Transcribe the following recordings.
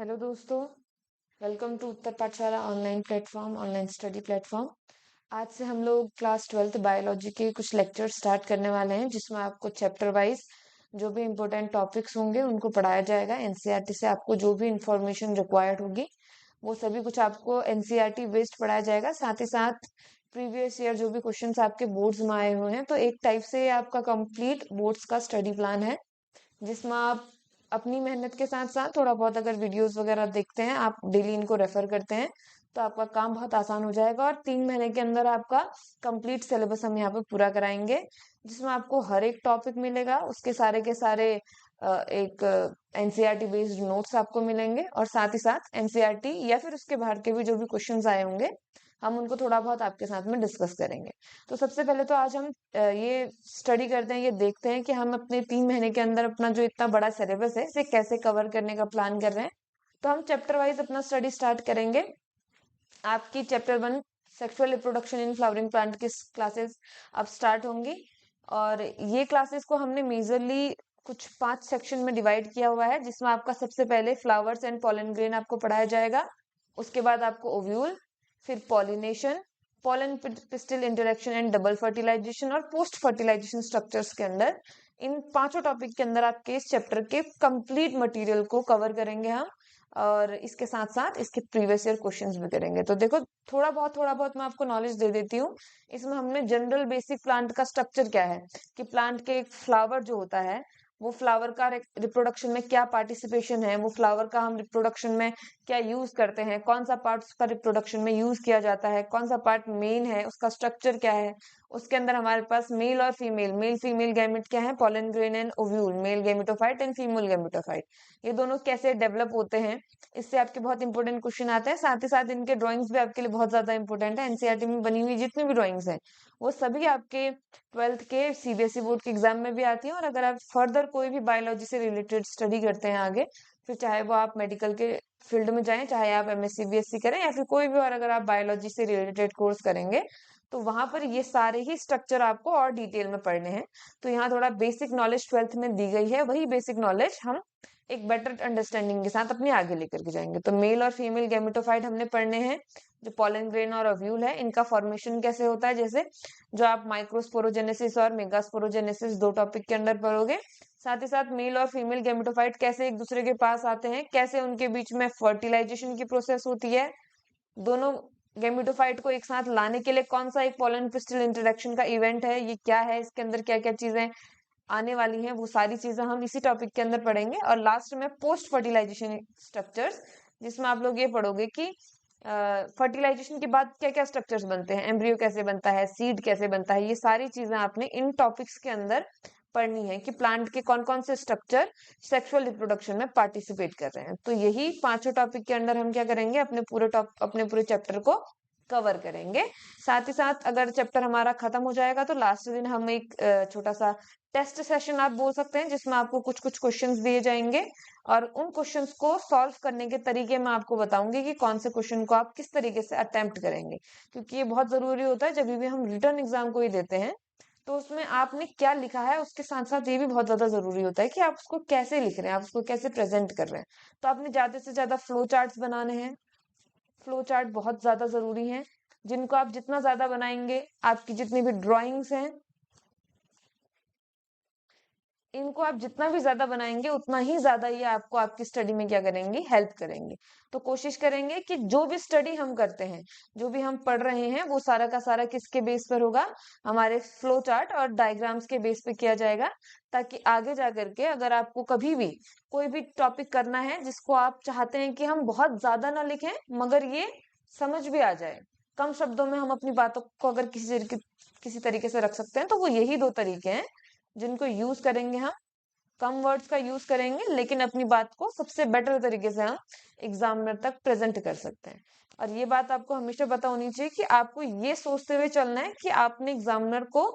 Hello दोस्तों, welcome to उत्तर पाठशाला online study platform. आज से हम लोग क्लास 12th बायोलॉजी के कुछ लेक्चर स्टार्ट करने वाले हैं, जिसमें आपको चैप्टर वाइज जो भी इम्पोर्टेंट टॉपिक्स होंगे उनको पढ़ाया जाएगा। एनसीईआरटी से आपको जो भी इंफॉर्मेशन रिक्वायर्ड होगी वो सभी कुछ आपको एनसीईआरटी बेस्ड पढ़ाया जाएगा। साथ ही साथ प्रीवियस ईयर जो भी क्वेश्चंस आपके बोर्ड्स में आए हुए हैं, तो एक टाइप से ये आपका कंप्लीट बोर्ड्स का स्टडी प्लान है, जिसमें आप अपनी मेहनत के साथ साथ थोड़ा बहुत अगर वीडियोस वगैरह देखते हैं, आप डेली इनको रेफर करते हैं, तो आपका काम बहुत आसान हो जाएगा। और 3 महीने के अंदर आपका कंप्लीट सिलेबस हम यहाँ पे पूरा कराएंगे, जिसमें आपको हर एक टॉपिक मिलेगा, उसके सारे के सारे एक एनसीईआरटी बेस्ड नोट्स आपको मिलेंगे, और साथ ही साथ एनसीईआरटी या फिर उसके बाहर के भी जो भी क्वेश्चंस आए होंगे हम उनको थोड़ा बहुत आपके साथ में डिस्कस करेंगे। तो सबसे पहले तो आज हम ये स्टडी करते हैं, ये देखते हैं कि हम अपने 3 महीने के अंदर अपना जो इतना बड़ा सिलेबस है इसे कैसे कवर करने का प्लान कर रहे हैं। तो हम चैप्टर वाइज अपना स्टडी स्टार्ट करेंगे। आपकी chapter 1 sexual reproduction in flowering plant की क्लासेस अब स्टार्ट होंगी, और ये क्लासेस को हमने मेजरली कुछ 5 सेक्शन में डिवाइड किया हुआ है, जिसमें आपका सबसे पहले फ्लावर्स एंड पॉलन ग्रेन आपको पढ़ाया जाएगा। उसके बाद आपको ओव्यूल, फिर pollination, pollen pistil interaction and double fertilization और पोस्ट फर्टिलाइजेशन स्ट्रक्चर्स के अंदर, इन पांचों टॉपिक के अंदर आपके इस चैप्टर के कंप्लीट मटेरियल को कवर करेंगे हम, और इसके साथ साथ इसके प्रीवियस ईयर क्वेश्चंस भी करेंगे। तो देखो, थोड़ा बहुत मैं आपको नॉलेज दे देती हूँ। इसमें हमने जनरल बेसिक प्लांट का स्ट्रक्चर क्या है, कि प्लांट के एक फ्लावर जो होता है, वो फ्लावर का रिप्रोडक्शन में क्या पार्टिसिपेशन है, वो फ्लावर का हम रिप्रोडक्शन में क्या यूज करते हैं, कौन सा पार्ट उसका रिप्रोडक्शन में यूज किया जाता है, कौन सा पार्ट मेन है, उसका स्ट्रक्चर क्या है। उसके अंदर हमारे पास मेल और फीमेल, मेल फीमेल गैमेट क्या है, pollen grain and ovule, male gametophyte and female gametophyte, ये दोनों कैसे डेवलप होते हैं, इससे आपके बहुत इंपॉर्टेंट क्वेश्चन आते हैं। साथ ही साथ इनके ड्राइंग्स भी आपके लिए बहुत ज्यादा इंपॉर्टेंट है। एनसीईआरटी में बनी हुई जितनी भी ड्राइंग्स हैं वो सभी आपके 12th के सीबीएसई बोर्ड के एग्जाम में भी आती है। और अगर आप फर्दर कोई भी बायोलॉजी से रिलेटेड स्टडी करते हैं आगे, फिर चाहे वो आप मेडिकल के फील्ड में जाएं, चाहे आप एमएससी बीएससी करें, या फिर कोई भी और अगर आप बायोलॉजी से रिलेटेड कोर्स करेंगे, तो वहां पर ये सारे ही स्ट्रक्चर आपको और डिटेल में पढ़ने हैं। तो यहाँ थोड़ा बेसिक नॉलेज 12th में दी गई है, वही बेसिक नॉलेज हम एक बेटर अंडरस्टैंडिंग के साथ अपने आगे लेकर के जाएंगे। तो मेल और फीमेल गैमेटोफाइट हमने पढ़ने हैं, जो पॉलन ग्रेन और ओव्यूल है, इनका फॉर्मेशन कैसे होता है, जैसे जो आप माइक्रोस्पोरोजेनेसिस और मेगास्पोरोजेनेसिस 2 टॉपिक के अंदर पढ़ोगे। साथ ही साथ मेल और फीमेल गैमेटोफाइट कैसे एक दूसरे के पास आते हैं, कैसे उनके बीच में फर्टिलाइजेशन की प्रोसेस होती है, दोनों गैमेटोफाइट को एक साथ लाने के लिए कौन सा एक पॉलन पिस्टल इंटरेक्शन का इवेंट है, ये क्या है, इसके अंदर क्या क्या चीजें आने वाली हैं, वो सारी चीजें हम इसी टॉपिक के अंदर पढ़ेंगे। और लास्ट में पोस्ट फर्टिलाइजेशन स्ट्रक्चर्स, जिसमें आप लोग ये पढ़ोगे कि फर्टिलाइजेशन के बाद क्या क्या स्ट्रक्चर्स बनते हैं, एम्ब्रियो कैसे बनता है, सीड कैसे बनता है, ये सारी चीजें आपने इन टॉपिक्स के अंदर पढ़नी है, कि प्लांट के कौन कौन से स्ट्रक्चर सेक्सुअल रिप्रोडक्शन में पार्टिसिपेट कर रहे हैं। तो यही पांचों टॉपिक के अंदर हम क्या करेंगे, अपने पूरे चैप्टर को कवर करेंगे। साथ ही साथ अगर चैप्टर हमारा खत्म हो जाएगा, तो लास्ट दिन हम एक छोटा सा टेस्ट सेशन आप बोल सकते हैं, जिसमें आपको कुछ कुछ क्वेश्चंस दिए जाएंगे, और उन क्वेश्चंस को सॉल्व करने के तरीके मैं आपको बताऊंगी कि कौन से क्वेश्चन को आप किस तरीके से अटेम्प्ट करेंगे। क्योंकि ये बहुत जरूरी होता है, जब भी हम रिटर्न एग्जाम को ही देते हैं, तो उसमें आपने क्या लिखा है उसके साथ साथ ये भी बहुत ज्यादा जरूरी होता है कि आप उसको कैसे लिख रहे हैं, आप उसको कैसे प्रेजेंट कर रहे हैं। तो आपने ज्यादा से ज्यादा फ्लो चार्ट्स बनाने हैं। फ्लो चार्ट बहुत ज्यादा जरूरी हैं, जिनको आप जितना ज्यादा बनाएंगे, आपकी जितनी भी ड्राइंग्स हैं, इनको आप जितना भी ज्यादा बनाएंगे उतना ही ज्यादा ये आपको आपकी स्टडी में क्या करेंगे, हेल्प करेंगे। तो कोशिश करेंगे कि जो भी स्टडी हम करते हैं, जो भी हम पढ़ रहे हैं, वो सारा का सारा किसके बेस पर होगा, हमारे फ्लो चार्ट और डायग्राम्स के बेस पे किया जाएगा, ताकि आगे जा करके अगर आपको कभी भी कोई भी टॉपिक करना है जिसको आप चाहते हैं कि हम बहुत ज्यादा ना लिखें मगर ये समझ भी आ जाए, कम शब्दों में हम अपनी बातों को अगर किसी तरीके से रख सकते हैं, तो वो यही 2 तरीके हैं जिनको यूज करेंगे हम। कम वर्ड्स का यूज करेंगे, लेकिन अपनी बात को सबसे बेटर तरीके से हम एग्जामिनर तक प्रेजेंट कर सकते हैं। और ये बात आपको हमेशा पता होनी चाहिए कि आपको ये सोचते हुए चलना है कि आपने एग्जामिनर को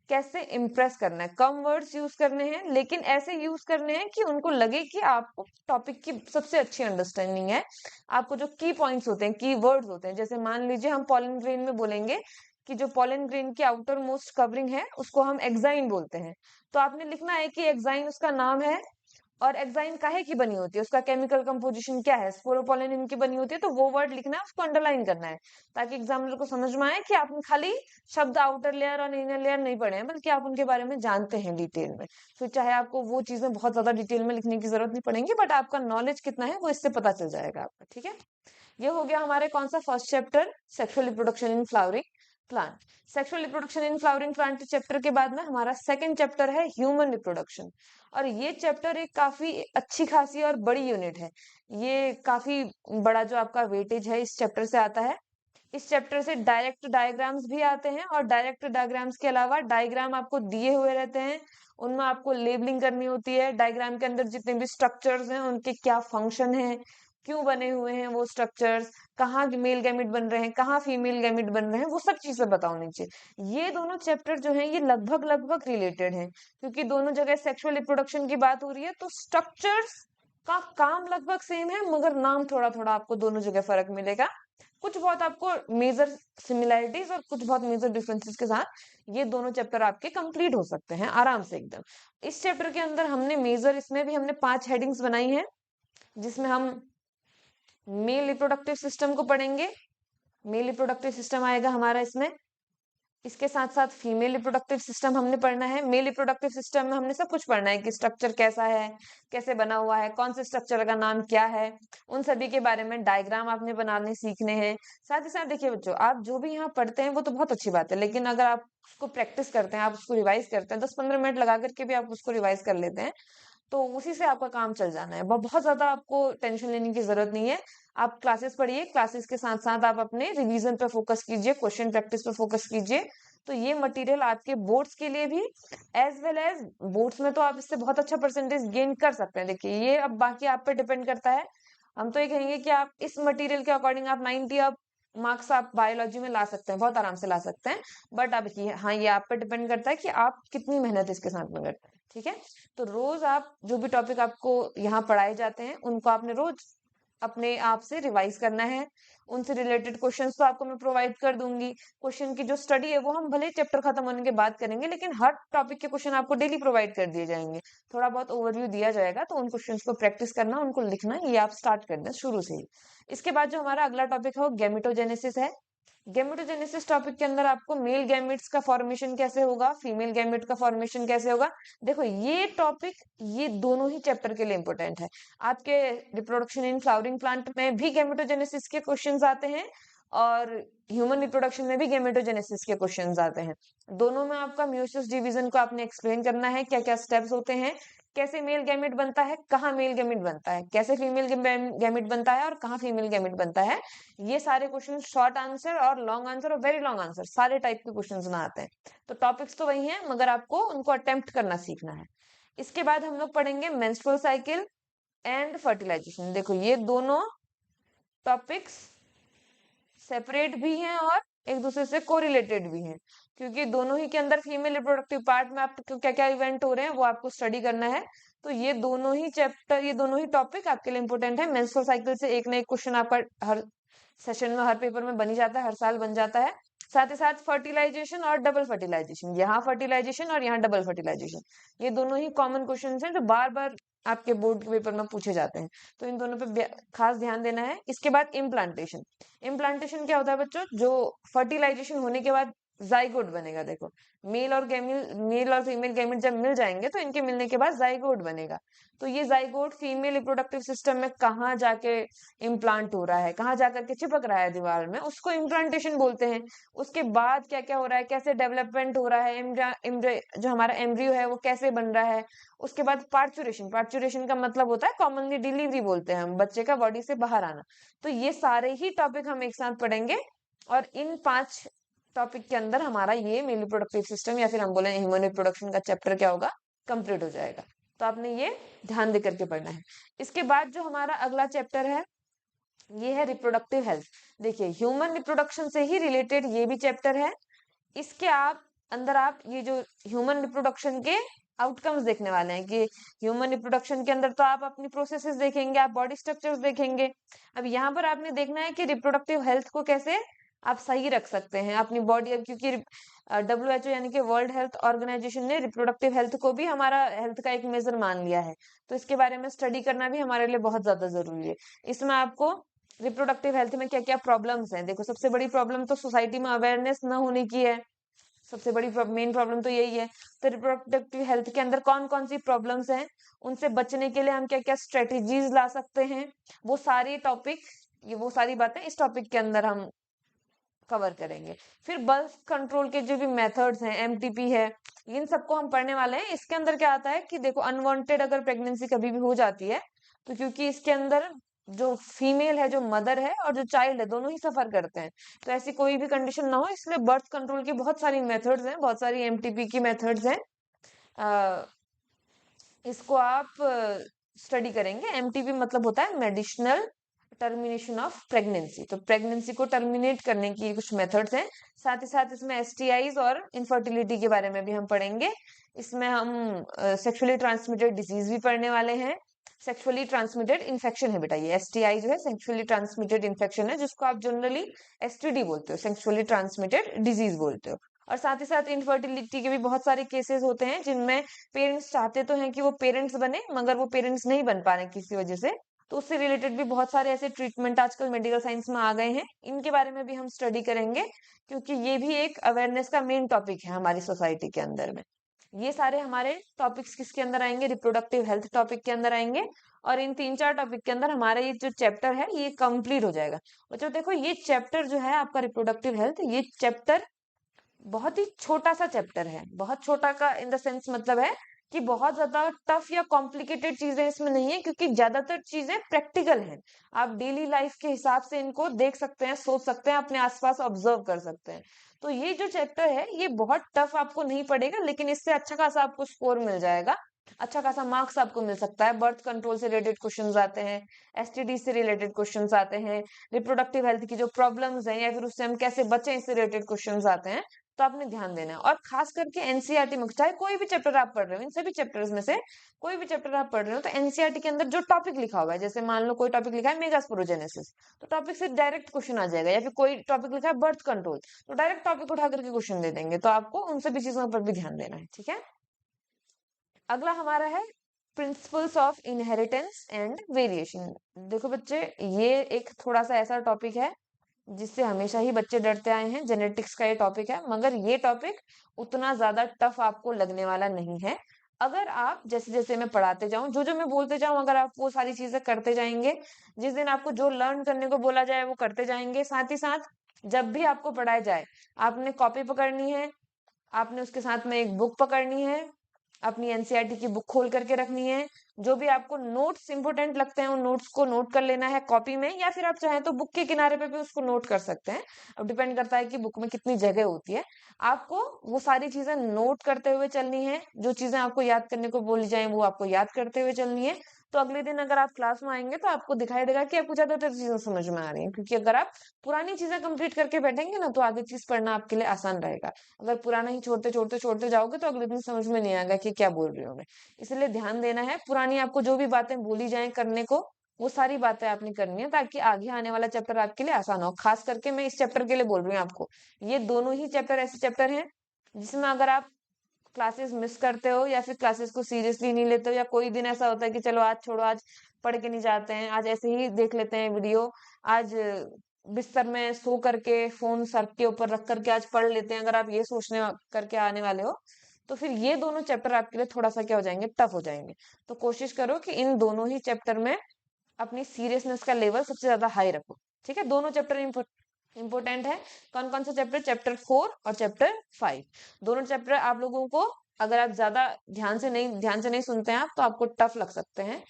कैसे इम्प्रेस करना है। कम वर्ड्स यूज करने हैं, लेकिन ऐसे यूज करने हैं कि उनको लगे कि आपको टॉपिक की सबसे अच्छी अंडरस्टैंडिंग है। आपको जो की पॉइंट्स होते हैं, की वर्ड्स होते हैं, जैसे मान लीजिए हम पॉलन ग्रेन में बोलेंगे कि जो पॉलन ग्रेन की आउटर मोस्ट कवरिंग है उसको हम एक्साइन बोलते हैं, तो आपने लिखना है कि एक्साइन उसका नाम है, और एग्जाइम काहे की बनी होती है, उसका केमिकल कंपोजिशन क्या है, स्पोरोपोलिन की बनी होती है, तो वो वर्ड लिखना है, उसको अंडरलाइन करना है, ताकि एग्जामिनर को समझ में आए कि आपने खाली शब्द आउटर लेयर और इनर लेयर नहीं पढ़े हैं, बल्कि आप उनके बारे में जानते हैं डिटेल में। फिर चाहे आपको वो चीजें बहुत ज्यादा डिटेल में लिखने की जरूरत नहीं पड़ेगी, बट आपका नॉलेज कितना है वो इससे पता चल जाएगा आपका। ठीक है, ये हो गया हमारे कौन सा first chapter, sexual reproduction in flowering plant. Sexual reproduction in flowering plant chapter के बाद में हमारा सेकंड चैप्टर है ह्यूमन रिप्रोडक्शन। और ये चैप्टर एक काफी अच्छी खासी और बड़ी यूनिट है। ये काफी बड़ा जो आपका वेटेज है इस चैप्टर से आता है। इस चैप्टर से डायरेक्ट डायग्राम्स भी आते हैं, और डायरेक्ट डायग्राम्स के अलावा डायग्राम आपको दिए हुए रहते हैं, उनमें आपको लेबलिंग करनी होती है। डायग्राम के अंदर जितने भी स्ट्रक्चर्स हैं उनके क्या फंक्शन है, क्यों बने हुए हैं वो स्ट्रक्चर्स, कहाँ मेल गैमेट बन रहे हैं, कहाँ फीमेल गैमेट बन रहे हैं, वो सब चीजें पता होनी चाहिए। ये दोनों चैप्टर जो हैं ये लगभग लगभग रिलेटेड हैं, क्योंकि दोनों जगह सेक्सुअल रिप्रोडक्शन की बात हो रही है, तो स्ट्रक्चर्स का काम लगभग सेम है, मगर नाम थोड़ा थोड़ा आपको दोनों जगह फर्क मिलेगा। कुछ बहुत आपको मेजर सिमिलैरिटीज और कुछ बहुत मेजर डिफरेंसेस के साथ ये दोनों चैप्टर आपके कंप्लीट हो सकते हैं आराम से एकदम। इस चैप्टर के अंदर हमने मेजर, इसमें भी हमने 5 हेडिंग्स बनाई हैं, जिसमें हम मेल रिप्रोडक्टिव सिस्टम को पढ़ेंगे। मेल रिप्रोडक्टिव सिस्टम आएगा हमारा इसमें। इसके साथ साथ फीमेल रिप्रोडक्टिव सिस्टम हमने पढ़ना है। मेल रिप्रोडक्टिव सिस्टम में हमने सब कुछ पढ़ना है कि स्ट्रक्चर कैसा है, कैसे बना हुआ है, कौन से स्ट्रक्चर का नाम क्या है, उन सभी के बारे में डायग्राम आपने बनाने सीखने हैं। साथ ही साथ देखिए बच्चों, आप जो भी यहाँ पढ़ते हैं वो तो बहुत अच्छी बात है, लेकिन अगर आप उसको प्रैक्टिस करते हैं, आप उसको रिवाइज करते हैं, 10-15 मिनट लगा करके भी आप उसको रिवाइज कर लेते हैं, तो उसी से आपका काम चल जाना है। बहुत ज्यादा आपको टेंशन लेने की जरूरत नहीं है। आप क्लासेस पढ़िए, क्लासेस के साथ साथ आप अपने रिवीजन पे फोकस कीजिए, क्वेश्चन प्रैक्टिस पे फोकस कीजिए। तो ये मटेरियल आपके बोर्ड्स के लिए भी, एज वेल एज बोर्ड्स में तो आप इससे बहुत अच्छा परसेंटेज गेन कर सकते हैं। देखिए ये अब बाकी आप पे डिपेंड करता है। हम तो ये कहेंगे कि आप इस मटेरियल के अकॉर्डिंग आप 90 आप मार्क्स आप बायोलॉजी में ला सकते हैं, बहुत आराम से ला सकते हैं। बट अब हाँ, ये आप पे डिपेंड करता है कि आप कितनी मेहनत इसके साथ में करते हैं। ठीक है, तो रोज आप जो भी टॉपिक आपको यहाँ पढ़ाए जाते हैं उनको आपने रोज अपने आप से रिवाइज करना है। उनसे रिलेटेड क्वेश्चंस तो आपको मैं प्रोवाइड कर दूंगी। क्वेश्चन की जो स्टडी है वो हम भले चैप्टर खत्म होने के बाद करेंगे, लेकिन हर टॉपिक के क्वेश्चन आपको डेली प्रोवाइड कर दिए जाएंगे। थोड़ा बहुत ओवरव्यू दिया जाएगा, तो उन क्वेश्चंस को प्रैक्टिस करना, उनको लिखना, ये आप स्टार्ट कर दें शुरू से ही। इसके बाद जो हमारा अगला टॉपिक है वो गैमेटोजेनेसिस है। गैमेटोजेनेसिस टॉपिक के अंदर आपको मेल गैमेट्स का फॉर्मेशन कैसे होगा, फीमेल गैमेट का फॉर्मेशन कैसे होगा। देखो ये टॉपिक, ये दोनों ही चैप्टर के लिए इंपॉर्टेंट है। आपके रिप्रोडक्शन इन फ्लावरिंग प्लांट में भी गैमेटोजेनेसिस के क्वेश्चंस आते हैं, और ह्यूमन रिप्रोडक्शन में भी गैमेटोजेनेसिस के क्वेश्चंस आते हैं। दोनों में आपका म्यूसिस डिवीजन को आपने एक्सप्लेन करना है, क्या क्या स्टेप्स होते हैं, कैसे मेल गैमेट बनता है, कहाँ मेल गैमेट बनता है, कैसे फीमेल गैमेट बनता है, और कहाँ फीमेल गैमेट बनता है। ये सारे क्वेश्चन शॉर्ट आंसर और लॉन्ग आंसर और वेरी लॉन्ग आंसर सारे टाइप के क्वेश्चंस में आते हैं। तो टॉपिक्स तो वही हैं, मगर आपको उनको अटेम्प्ट करना सीखना है। इसके बाद हम लोग पढ़ेंगे मेंस्ट्रुअल साइकिल एंड फर्टिलाइजेशन। देखो ये दोनों टॉपिक्स सेपरेट भी हैं और एक दूसरे से कोरिलेटेड भी हैं, क्योंकि दोनों ही के अंदर फीमेल रिप्रोडक्टिव पार्ट में आपको क्या क्या इवेंट हो रहे हैं वो आपको स्टडी करना है। तो ये दोनों ही चैप्टर, ये दोनों ही टॉपिक आपके लिए इंपॉर्टेंट है। मेंस्ट्रुअल साइकिल से एक ना एक क्वेश्चन आपका हर सेशन में, हर पेपर में बन ही जाता है, हर साल बन जाता है। साथ ही साथ फर्टिलाइजेशन और डबल फर्टिलाइजेशन, यहाँ फर्टिलाइजेशन और यहाँ डबल फर्टिलाइजेशन, ये दोनों ही कॉमन क्वेश्चन हैं जो बार बार आपके बोर्ड के पेपर में पूछे जाते हैं। तो इन दोनों पे खास ध्यान देना है। इसके बाद इम्प्लांटेशन। इम्प्लांटेशन क्या होता है बच्चों, जो फर्टिलाइजेशन होने के बाद जाइगोट बनेगा। देखो मेल और फीमेल गैमेट जब मिल जाएंगे तो इनके मिलने के बाद जाइगोट बनेगा। तो ये जाइगोट फीमेल रिप्रोडक्टिव सिस्टम में कहाँ जाके इम्प्लांट हो रहा है, कहाँ जाकर के चिपक रहा है दीवार में, उसको इम्प्लांटेशन बोलते हैं। उसके बाद क्या क्या हो रहा है, कैसे डेवलपमेंट हो रहा है, जो हमारा एम्ब्रियो है वो कैसे बन रहा है। उसके बाद पार्चुरेशन। पार्चुरेशन का मतलब होता है, कॉमनली डिलीवरी बोलते हैं हम, बच्चे का बॉडी से बाहर आना। तो ये सारे ही टॉपिक हम एक साथ पढ़ेंगे, और इन 5 टॉपिक के अंदर हमारा ये मेल रिप्रोडक्टिव सिस्टम, या फिर हम बोले ह्यूमन रिप्रोडक्शन का चैप्टर क्या होगा, कंप्लीट हो जाएगा। तो आपने ये ध्यान दे करके पढ़ना है। इसके बाद जो हमारा अगला चैप्टर है ये है रिप्रोडक्टिव हेल्थ। देखिए ह्यूमन रिप्रोडक्शन से ही रिलेटेड ये भी चैप्टर है। इसके अंदर आप ये जो ह्यूमन रिप्रोडक्शन के आउटकम्स देखने वाले हैं, कि ह्यूमन रिप्रोडक्शन के अंदर तो आप अपनी प्रोसेसेस देखेंगे, आप बॉडी स्ट्रक्चर्स देखेंगे। अब यहाँ पर आपने देखना है कि रिप्रोडक्टिव हेल्थ को कैसे आप सही रख सकते हैं अपनी बॉडी। अब क्योंकि WHO यानी कि वर्ल्ड हेल्थ ऑर्गेनाइजेशन ने रिप्रोडक्टिव हेल्थ को भी हमारा हेल्थ का एक मेजर मान लिया है, तो इसके बारे में स्टडी करना भी हमारे लिए बहुत ज्यादा जरूरी है। इसमें आपको रिप्रोडक्टिव हेल्थ में क्या क्या प्रॉब्लम्स हैं, देखो सबसे बड़ी प्रॉब्लम तो सोसाइटी में अवेयरनेस न होने की है। सबसे बड़ी मेन प्रॉब्लम तो यही है। तो रिप्रोडक्टिव हेल्थ के अंदर कौन कौन सी प्रॉब्लम्स हैं, उनसे बचने के लिए हम क्या क्या स्ट्रेटेजीज ला सकते हैं, वो सारी टॉपिक, ये वो सारी बातें इस टॉपिक के अंदर हम कवर करेंगे। फिर बर्थ कंट्रोल के जो भी मेथड्स हैं, एमटीपी है, इन सबको हम पढ़ने वाले हैं। इसके अंदर क्या आता है कि देखो अनवांटेड अगर प्रेगनेंसी कभी भी हो जाती है, तो क्योंकि इसके अंदर जो फीमेल है, जो मदर है और जो चाइल्ड है, दोनों ही सफर करते हैं, तो ऐसी कोई भी कंडीशन ना हो, इसलिए बर्थ कंट्रोल की बहुत सारी मेथड्स हैं, बहुत सारी एमटीपी की मेथड्स हैं। इसको आप स्टडी करेंगे। एमटीपी मतलब होता है मेडिसिनल टर्मिनेशन ऑफ प्रेगनेंसी, तो प्रेगनेंसी को टर्मिनेट करने की कुछ मेथड्स हैं। साथ ही साथ इसमें एसटीआईज और इनफर्टिलिटी के बारे में भी हम पढ़ेंगे। इसमें हम सेक्सुअली ट्रांसमिटेड डिजीज भी पढ़ने वाले हैं। सेक्सुअली ट्रांसमिटेड इन्फेक्शन है बेटा, ये एसटीआई जो है सेक्सुअली ट्रांसमिटेड इन्फेक्शन है, जिसको आप जनरली एसटीडी बोलते हो, सेक्सुअली ट्रांसमिटेड डिजीज बोलते हो। और साथ ही साथ इनफर्टिलिटी के भी बहुत सारे केसेस होते हैं, जिनमें पेरेंट्स चाहते तो हैं कि वो पेरेंट्स बने, मगर वो पेरेंट्स नहीं बन पा रहे किसी वजह से, तो उससे रिलेटेड भी बहुत सारे ऐसे ट्रीटमेंट आजकल मेडिकल साइंस में आ गए हैं, इनके बारे में भी हम स्टडी करेंगे, क्योंकि ये भी एक अवेयरनेस का मेन टॉपिक है हमारी सोसाइटी के अंदर में। ये सारे हमारे टॉपिक्स किसके अंदर आएंगे, रिप्रोडक्टिव हेल्थ टॉपिक के अंदर आएंगे। और इन 3-4 टॉपिक के अंदर हमारा ये जो चैप्टर है ये कंप्लीट हो जाएगा। बच्चों देखो, ये चैप्टर जो है आपका रिप्रोडक्टिव हेल्थ, ये चैप्टर बहुत ही छोटा सा चैप्टर है। बहुत छोटा का इन द सेंस मतलब है कि बहुत ज्यादा टफ या कॉम्प्लिकेटेड चीजें इसमें नहीं है, क्योंकि ज्यादातर चीजें प्रैक्टिकल हैं। आप डेली लाइफ के हिसाब से इनको देख सकते हैं, सोच सकते हैं, अपने आसपास ऑब्जर्व कर सकते हैं। तो ये जो चैप्टर है ये बहुत टफ आपको नहीं पड़ेगा, लेकिन इससे अच्छा खासा आपको स्कोर मिल जाएगा, अच्छा खासा मार्क्स आपको मिल सकता है। बर्थ कंट्रोल से रिलेटेड क्वेश्चंस आते हैं, एसटीडी से रिलेटेड क्वेश्चंस आते हैं, रिप्रोडक्टिव हेल्थ की जो प्रॉब्लम्स हैं या फिर उससे हम कैसे बचें इससे रिलेटेड क्वेश्चंस आते हैं। तो आपने ध्यान देना है। और खास करके एनसीईआरटी में चाहे कोई भी चैप्टर आप पढ़ रहे हो, इन सभी चैप्टर्स में से कोई भी चैप्टर आप पढ़ रहे हो, तो एनसीईआरटी के अंदर जो टॉपिक लिखा हुआ है, जैसे मान लो कोई टॉपिक लिखा है मेगास्पोरोजेनेसिस, तो टॉपिक से डायरेक्ट क्वेश्चन आ जाएगा। या फिर कोई टॉपिक लिखा है बर्थ कंट्रोल, तो डायरेक्ट टॉपिक उठा करके क्वेश्चन दे देंगे। तो आपको उन सभी चीजों पर भी ध्यान देना है, ठीक है। अगला हमारा है principles of inheritance and variation. देखो बच्चे, ये एक थोड़ा सा ऐसा टॉपिक है जिससे हमेशा ही बच्चे डरते आए हैं। जेनेटिक्स का ये टॉपिक है, मगर ये टॉपिक उतना ज्यादा टफ आपको लगने वाला नहीं है। अगर आप जैसे जैसे मैं पढ़ाते जाऊं, जो जो मैं बोलते जाऊं, अगर आप वो सारी चीजें करते जाएंगे, जिस दिन आपको जो लर्न करने को बोला जाए वो करते जाएंगे, साथ ही साथ जब भी आपको पढ़ाया जाए, आपने कॉपी पकड़नी है, आपने उसके साथ में एक बुक पकड़नी है, अपनी एनसीईआरटी की बुक खोल करके रखनी है। जो भी आपको नोट्स इंपोर्टेंट लगते हैं उन नोट्स को नोट कर लेना है कॉपी में, या फिर आप चाहें तो बुक के किनारे पे भी उसको नोट कर सकते हैं। अब डिपेंड करता है कि बुक में कितनी जगह होती है। आपको वो सारी चीजें नोट करते हुए चलनी है, जो चीजें आपको याद करने को बोली जाए वो आपको याद करते हुए चलनी है। तो अगले दिन अगर आप क्लास में आएंगे तो आपको दिखाई देगा कि आपको ज्यादातर चीजें समझ में आ रही हैं, क्योंकि अगर आप पुरानी चीजें कंप्लीट करके बैठेंगे ना, तो आगे चीज पढ़ना आपके लिए आसान रहेगा। अगर पुराना ही छोड़ते छोड़ते छोड़ते जाओगे तो अगले दिन समझ में नहीं आएगा कि क्या बोल रही हूँ मैं। इसलिए ध्यान देना है, पुरानी आपको जो भी बातें बोली जाएं करने को, वो सारी बातें आपने करनी है, ताकि आगे आने वाला चैप्टर आपके लिए आसान हो। खास करके मैं इस चैप्टर के लिए बोल रही हूँ आपको। ये दोनों ही चैप्टर ऐसे चैप्टर हैं जिसमें अगर आप क्लासेस मिस करते हो या फिर क्लासेस को सीरियसली नहीं लेते हो, या कोई दिन ऐसा होता है कि चलो आज छोड़ो, आज पढ़ के नहीं जाते हैं, आज ऐसे ही देख लेते हैं वीडियो, आज बिस्तर में सो करके फोन सर के ऊपर रख करके आज पढ़ लेते हैं, अगर आप ये सोचने करके आने वाले हो, तो फिर ये दोनों चैप्टर आपके लिए थोड़ा सा क्या हो जाएंगे, टफ हो जाएंगे। तो कोशिश करो कि इन दोनों ही चैप्टर में अपनी सीरियसनेस का लेवल सबसे ज्यादा हाई रखो, ठीक है। दोनों चैप्टर इंपोर्टेंट है। कौन कौन सा चैप्टर, चैप्टर 4 और चैप्टर 5। दोनों चैप्टर आप लोगों को, अगर आप ज्यादा ध्यान से नहीं सुनते हैं आप, तो आपको टफ लग सकते हैं।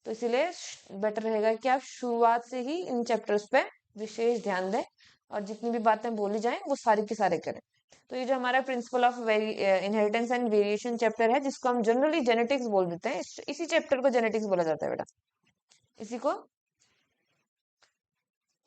तो इसीलिए बेटर रहेगा कि आप शुरुआत से ही इन चैप्टर्स पे विशेष ध्यान दें, और जितनी भी बातें बोली जाएं वो सारी की सारे करें। तो ये जो हमारा principle of inheritance and variation chapter है, जिसको हम जनरली जेनेटिक्स बोल देते हैं, इसी चैप्टर को जेनेटिक्स बोला जाता है बेटा, इसी को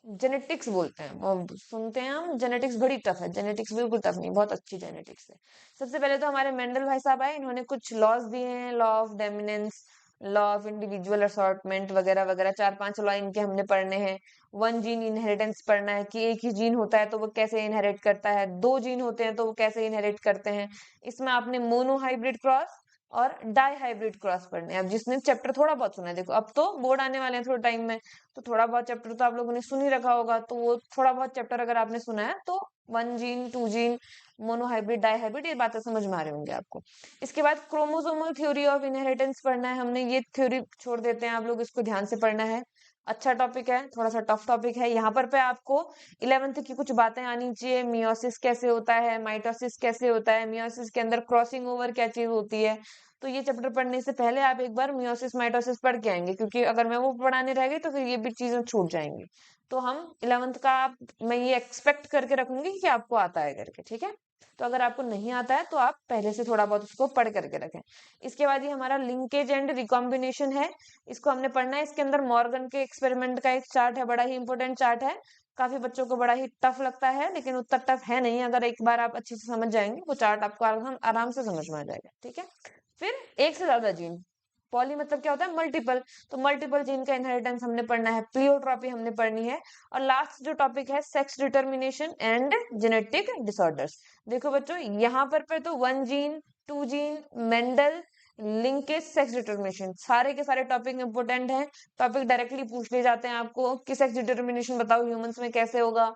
जेनेटिक्स बोलते हैं। और सुनते हैं हम जेनेटिक्स बड़ी टफ है, जेनेटिक्स बिल्कुल टफ नहीं, बहुत अच्छी जेनेटिक्स है। सबसे पहले तो हमारे मेंडल भाई साहब आए, इन्होंने कुछ लॉज दिए हैं, law of dominance, law of individual assortment वगैरह वगैरह, 4-5 लॉ इनके हमने पढ़ने हैं। वन जीन इनहेरिटेंस पढ़ना है कि एक ही जीन होता है तो वो कैसे इनहेरिट करता है, दो जीन होते हैं तो वो कैसे इनहेरिट करते हैं। इसमें आपने मोनो हाइब्रिड क्रॉस और डाई हाइब्रिड क्रॉस पढ़ने हैं। अब जिसने चैप्टर थोड़ा बहुत सुना है, देखो अब तो बोर्ड आने वाले हैं थोड़े टाइम में, तो थोड़ा बहुत चैप्टर तो आप लोगों ने सुन ही रखा होगा, तो वो थोड़ा बहुत चैप्टर अगर आपने सुना है तो one gene, two gene, monohybrid, dihybrid, ये बातें समझ में आ रही होंगी आपको। इसके बाद क्रोमोसोमल थ्योरी ऑफ इनहेरिटेंस पढ़ना है हमने, ये थ्योरी छोड़ देते हैं आप लोग, इसको ध्यान से पढ़ना है। अच्छा टॉपिक है, थोड़ा सा टफ टॉपिक है। यहाँ पर पे आपको 11th की कुछ बातें आनी चाहिए। मियोसिस कैसे होता है, माइटोसिस कैसे होता है, मियोसिस के अंदर क्रॉसिंग ओवर क्या चीज होती है। तो ये चैप्टर पढ़ने से पहले आप एक बार मियोसिस माइटोसिस पढ़ के आएंगे, क्योंकि अगर मैं वो पढ़ाने रह गई तो फिर ये भी चीजें छूट जाएंगी। तो हम 11th का मैं ये एक्सपेक्ट करके रखूंगी कि आपको आता है करके, ठीक है। तो अगर आपको नहीं आता है तो आप पहले से थोड़ा बहुत उसको पढ़ करके रखें। इसके बाद ये हमारा लिंकेज एंड रिकॉम्बिनेशन है, इसको हमने पढ़ना है। इसके अंदर मॉर्गन के एक्सपेरिमेंट का एक चार्ट है, बड़ा ही इंपॉर्टेंट चार्ट है। काफी बच्चों को बड़ा ही टफ लगता है, लेकिन उतना टफ है नहीं, अगर एक बार आप अच्छे से समझ जाएंगे वो चार्ट आपको आराम आराम से समझ में आ जाएगा, ठीक है। फिर एक से ज्यादा जीन, पॉली मतलब क्या होता है, मल्टीपल, तो मल्टीपल जीन का इनहेरिटेंस हमने पढ़ना है, प्लियोट्रॉपी हमने पढ़नी है। और लास्ट जो टॉपिक है, sex determination and genetic disorders. देखो बच्चों, यहाँ पर पे तो one gene, two gene, Mendel, linkage, sex determination, सारे के सारे टॉपिक इंपोर्टेंट हैं। टॉपिक डायरेक्टली पूछ ले जाते हैं आपको कि सेक्स डिटर्मिनेशन बताओ ह्यूमंस में कैसे होगा,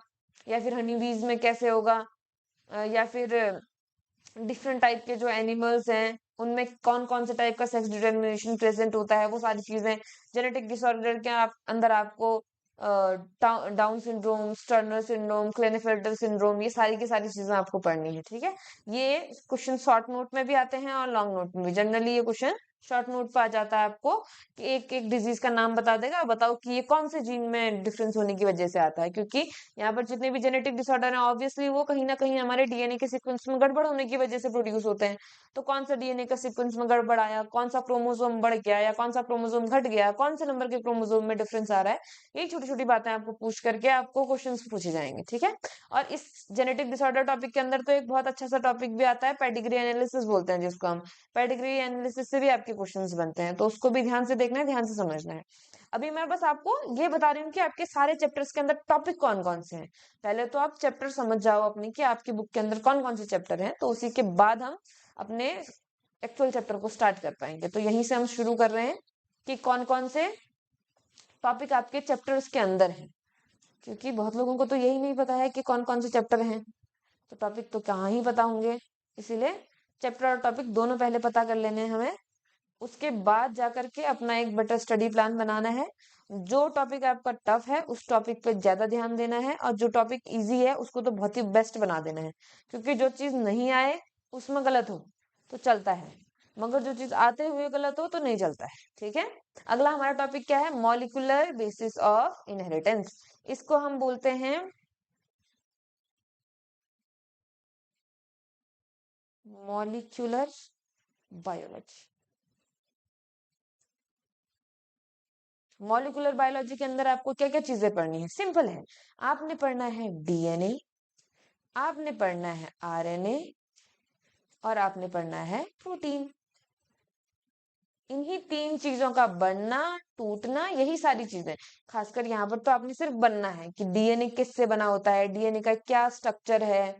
या फिर हनीबीज में कैसे होगा, या फिर डिफरेंट टाइप के जो एनिमल्स हैं उनमें कौन कौन से टाइप का सेक्स डिटर्मिनेशन प्रेजेंट होता है, वो सारी चीजें। जेनेटिक डिसऑर्डर के अंदर आपको Down syndrome, Turner syndrome, Klinefelter syndrome, ये सारी की सारी चीजें आपको पढ़नी है, ठीक है। ये क्वेश्चन शॉर्ट नोट में भी आते हैं और लॉन्ग नोट में भी। जनरली ये क्वेश्चन शॉर्ट नोट पे आ जाता है आपको कि एक एक डिजीज का नाम बता देगा, बताओ कि ये कौन से जीन में डिफरेंस होने की वजह से आता है। क्योंकि यहाँ पर जितने भी जेनेटिक डिसऑर्डर हैं, ऑब्वियसली वो कहीं ना कहीं हमारे डीएनए के सीक्वेंस में गड़बड़ होने की वजह से प्रोड्यूस होते हैं। तो कौन सा डीएनए का सीक्वेंस में गड़बड़ आया, कौन सा क्रोमोसोम बढ़ गया या कौन सा क्रोमोसोम घट गया, कौन से नंबर के क्रोमोसोम में डिफरेंस आ रहा है, ये छोटी छोटी बातें आपको पूछ करके आपको क्वेश्चन पूछे जाएंगे, ठीक है। और इस जेनेटिक डिसऑर्डर टॉपिक के अंदर तो एक बहुत अच्छा सा टॉपिक भी आता है, पेडिग्री एनालिसिस बोलते हैं जिसको हम। पेडिग्री एनालिसिस से भी आपके क्वेश्चंस बनते हैं, तो उसको भी ध्यान से देखना है, ध्यान से समझना है। अभी मैं बस आपको ये बता रही हूँ कि आपके सारे चैप्टर्स के अंदर टॉपिक कौन कौन से हैं। पहले तो आप चैप्टर समझ जाओ अपनी कि आपकी बुक के अंदर कौन कौन से चैप्टर हैं, तो उसी के बाद हम अपने एक्चुअल चैप्टर को स्टार्ट कर पाएंगे। तो यहीं से हम शुरू कर रहे हैं कि कौन कौन से टॉपिक आपके चैप्टर्स के अंदर हैं, क्योंकि बहुत लोगों को तो यही नहीं पता है कि कौन कौन से चैप्टर हैं, तो टॉपिक तो कहाँ ही पता होंगे। इसीलिए चैप्टर और टॉपिक दोनों पहले पता कर लेने हैं हमें, उसके बाद जाकर के अपना एक बेटर स्टडी प्लान बनाना है। जो टॉपिक आपका टफ है उस टॉपिक पे ज्यादा ध्यान देना है, और जो टॉपिक इजी है उसको तो बहुत ही बेस्ट बना देना है। क्योंकि जो चीज नहीं आए उसमें गलत हो तो चलता है, मगर जो चीज आते हुए गलत हो तो नहीं चलता है, ठीक है। अगला हमारा टॉपिक क्या है, मॉलिक्यूलर बेसिस ऑफ इनहेरिटेंस। इसको हम बोलते हैं मॉलिक्यूलर बायोलॉजी। मॉलिक्यूलर बायोलॉजी के अंदर आपको क्या क्या चीजें पढ़नी है, सिंपल है। आपने पढ़ना है डीएनए, आपने पढ़ना है आरएनए, और आपने पढ़ना है प्रोटीन। इन्हीं तीन चीजों का बनना, टूटना, यही सारी चीजें। खासकर यहाँ पर तो आपने सिर्फ बनना है कि डीएनए किससे बना होता है, डीएनए का क्या स्ट्रक्चर है,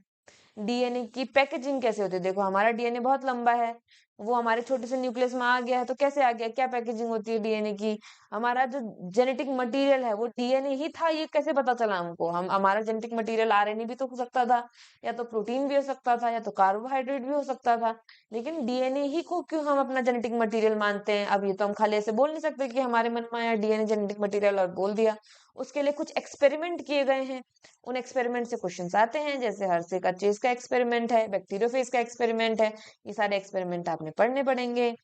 डीएनए की पैकेजिंग कैसे होती है। देखो हमारा डीएनए बहुत लंबा है, वो हमारे छोटे से न्यूक्लियस में आ गया है, तो कैसे आ गया, क्या पैकेजिंग होती है डीएनए की। हमारा जो जेनेटिक मटेरियल है वो डीएनए ही था, ये कैसे पता चला हमको। हम हमारा जेनेटिक मटेरियल आरएनए भी तो हो सकता था, या तो प्रोटीन भी हो सकता था, या तो कार्बोहाइड्रेट भी हो सकता था। लेकिन डीएनए ही को क्यों हम अपना जेनेटिक मटेरियल मानते हैं। अब ये तो हम खाली ऐसे बोल नहीं सकते कि हमारे मन में आया डीएनए जेनेटिक मटेरियल और बोल दिया। उसके लिए कुछ एक्सपेरिमेंट किए गए हैं, उन एक्सपेरिमेंट से क्वेश्चंस आते हैं, जैसे हर्षे का चेस का एक्सपेरिमेंट है, बैक्टीरियोफेज का एक्सपेरिमेंट है। ये सारे एक्सपेरिमेंट आपने पढ़ने पड़ेंगे।